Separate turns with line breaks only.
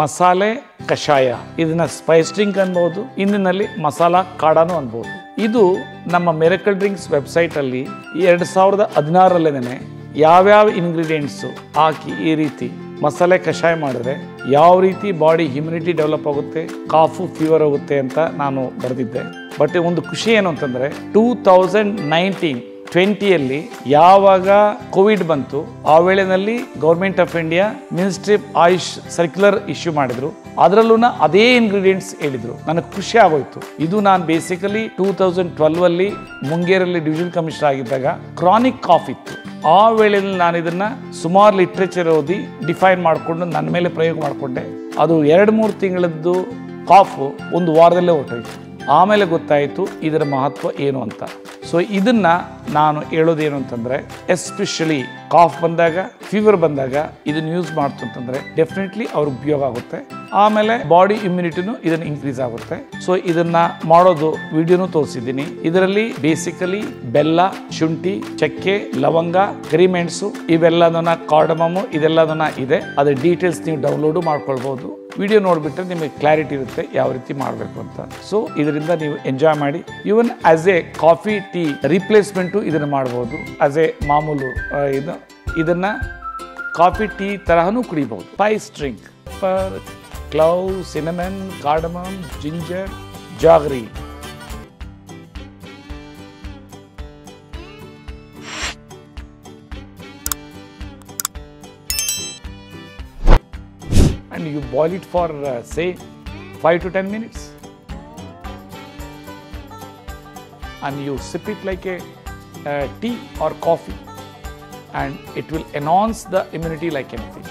ಮಸಾಲೆ ಕಷಾಯ. ಇದನ್ನ ಸ್ಪೈಸ್ ಡ್ರಿಂಕ್ ಅನ್ಬಹುದು, ಹಿಂದಿನಲ್ಲಿ ಮಸಾಲಾ ಕಾಡಾನು ಅನ್ಬಹುದು. ಇದು ನಮ್ಮ ಮಿರಕಲ್ ಡ್ರಿಂಕ್ಸ್ ವೆಬ್ಸೈಟ್ ಅಲ್ಲಿ 2016 ಯಾವ್ಯಾವ ಇಂಗ್ರೀಡಿಯೆಂಟ್ಸು ಹಾಕಿ ಈ ರೀತಿ ಮಸಾಲೆ ಕಷಾಯ ಮಾಡಿದ್ರೆ ಯಾವ ರೀತಿ ಬಾಡಿ ಇಮ್ಯುನಿಟಿ ಡೆವಲಪ್ ಆಗುತ್ತೆ, ಕಾಫು ಫೀವರ್ ಹೋಗುತ್ತೆ ಅಂತ ನಾನು ಬರೆದಿದ್ದೆ. ಬಟ್ ಒಂದು ಖುಷಿ ಏನು ಅಂತಂದ್ರೆ 2019-20 ಯಾವಾಗ ಕೋವಿಡ್ ಬಂತು ಆ ವೇಳೆನಲ್ಲಿ government of India ministry of AYUSH circular issue ಮಾಡಿದ್ರು. ಅದರಲ್ಲೂ ಅದೇ ಇಂಗ್ರೀಡಿಯೆಂಟ್ಸ್ ಹೇಳಿದ್ರು. ನನಗೆ ಖುಷಿ ಆಗೋಯ್ತು. ಇದು ನಾನು ಬೇಸಿಕಲಿ 2012 ಮುಂಗೇರಲ್ಲಿ ಡಿವಿಷನ್ ಕಮಿಷನರ್ ಆಗಿದ್ದಾಗ ಕ್ರಾನಿಕ್ ಕಾಫ್ ಇತ್ತು. ಆ ವೇಳೆಯಲ್ಲಿ ನಾನು ಇದನ್ನ ಸುಮಾರು ಲಿಟ್ರೇಚರ್ ಓದಿ ಡಿಫೈನ್ ಮಾಡಿಕೊಂಡು ನನ್ನ ಮೇಲೆ ಪ್ರಯೋಗ ಮಾಡಿಕೊಂಡೆ. ಅದು 2-3 ತಿಂಗಳದ್ದು ಕಾಫು ಒಂದು ವಾರದಲ್ಲೇ ಹೊರಟೋಯ್ತು. ಆಮೇಲೆ ಗೊತ್ತಾಯಿತು ಇದರ ಮಹತ್ವ ಏನು ಅಂತ. ಸೊ ಇದನ್ನ ನಾನು ಹೇಳೋದೇನು ಅಂತಂದ್ರೆ, ಎಸ್ಪೆಷಲಿ ಕಾಫ್ ಬಂದಾಗ, ಫೀವರ್ ಬಂದಾಗ ಇದನ್ನ ಯೂಸ್ ಮಾಡ್ತು ಅಂತಂದ್ರೆ ಡೆಫಿನೆಟ್ಲಿ ಅವ್ರಿಗೆ ಉಪಯೋಗ ಆಗುತ್ತೆ. ಆಮೇಲೆ ಬಾಡಿ ಇಮ್ಯುನಿಟಿನೂ ಇದನ್ನ ಇನ್ಕ್ರೀಸ್ ಆಗುತ್ತೆ. ಸೊ ಇದನ್ನ ಮಾಡೋದು ವಿಡಿಯೋನು ತೋರಿಸಿದ್ದೀನಿ. ಇದರಲ್ಲಿ ಬೇಸಿಕಲಿ ಬೆಲ್ಲ, ಶುಂಠಿ, ಚಕ್ಕೆ, ಲವಂಗ, ಕರಿಮೆಣಸು ಇವೆಲ್ಲದನ್ನ, ಕಾರ್ಡಮಮು ಇದೆಲ್ಲದನ್ನ ಇದೆ. ಅದ್ರ ಡೀಟೇಲ್ಸ್ ನೀವು ಡೌನ್ಲೋಡು ಮಾಡ್ಕೊಳ್ಬಹುದು. ವಿಡಿಯೋ ನೋಡಿಬಿಟ್ರೆ ನಿಮಗೆ ಕ್ಲಾರಿಟಿ ಇರುತ್ತೆ ಯಾವ ರೀತಿ ಮಾಡಬೇಕು ಅಂತ. ಸೊ ಇದರಿಂದ ನೀವು ಎಂಜಾಯ್ ಮಾಡಿ. Even as a coffee tea replacement ಇದನ್ನು ಮಾಡ್ಬೋದು. ಆಸ್ ಎ ಮಾಮೂಲು ಇದನ್ನ ಕಾಫಿ ಟೀ ತರಹನೂ ಕುಡಿಬಹುದು. Spice drink per clove, cinnamon, cardamom, ginger, jaggery. And you boil it for say 5 to 10 minutes and you sip it like a tea or coffee, and it will enhance the immunity like anything.